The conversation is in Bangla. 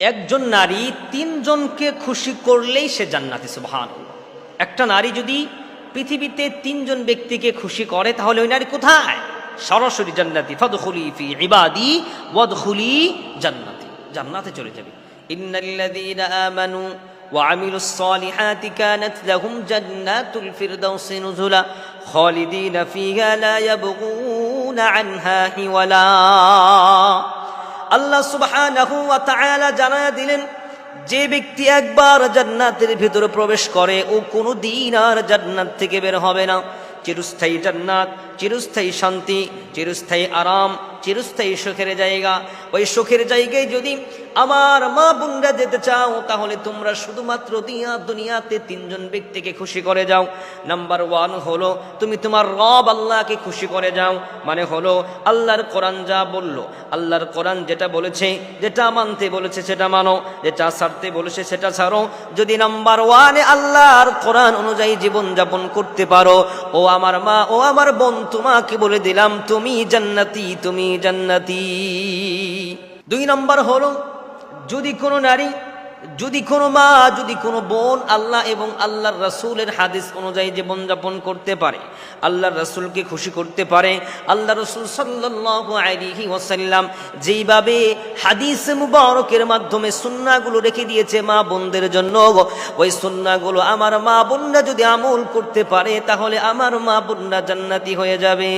একজন নারী তিনজনকে খুশি করলেই সে জান্নাতি। সুবহানাল্লাহ। একটা নারী যদি পৃথিবীতে তিনজন ব্যক্তিকে খুশি করে তাহলে ওই নারী কোথায়? সরাসরি জান্নাতি। ফাদখুলি ফি ইবাদি ওয়াদখুলি জান্নাতি, জান্নাতে চলে যাবে। ইন্নাল্লাযীনা আমানু ওয়া আমিলুস সালিহাতি কানাত লাহুম জান্নাতুল ফিরদাউসি নুজুলা খালিদিনা ফিহা লা ইয়াবগুনা আনহা হিওয়ালা। আল্লাহ সুবহানাহু ওয়া তাআলা জানায়া দিলেন, যে ব্যক্তি একবার জান্নাতের ভিতরে প্রবেশ করে ও কোনোদিন আর জান্নাত থেকে বের হবে না। চিরস্থায়ী জান্নাত, চিরস্থায়ী শান্তি, চিরস্থায়ী আরাম, চিরস্থায়ী সুখের জায়গা। ওই সুখের জায়গায় যদি আমার মা বোনরা যেতে চাও তাহলে তোমরা শুধুমাত্র দুনিয়াতে তিনজন ব্যক্তিকে খুশি করে যাও। নাম্বার 1 হলো তুমি তোমার রব আল্লাহকে খুশি করে যাও। মানে হলো আল্লাহর কোরআন যা বলল, আল্লাহর কোরআন যেটা বলেছে, যেটা মানতে বলেছে সেটা মানো, যেটা ছাড়তে বলেছে সেটা ছাড়ো। যদি নাম্বার 1 আল্লাহর কোরআন অনুযায়ী জীবন যাপন করতে পারো, ও আমার মা, ও আমার বোন, তোমাকে বলে দিলাম তুমি জান্নাতি, তুমি জান্নাতি। 2 নম্বর হলো, যদি কোনো নারী, যদি কোনো মা, যদি কোনো বোন আল্লাহ এবং আল্লাহর রাসূলের হাদিস অনুযায়ী জীবনযাপন করতে পারে, আল্লাহর রাসূলকে খুশি করতে পারে, আল্লাহ রাসূল সাল্লাল্লাহু আলাইহি ওয়াসাল্লাম যেইভাবে হাদিস মুবারকের মাধ্যমে সুন্নাহগুলো রেখে দিয়েছে মা বোনদের জন্য, ওই সুন্নাহগুলো আমার মা বোনরা যদি আমল করতে পারে তাহলে আমার মা বোনরা জান্নাতি হয়ে যাবে।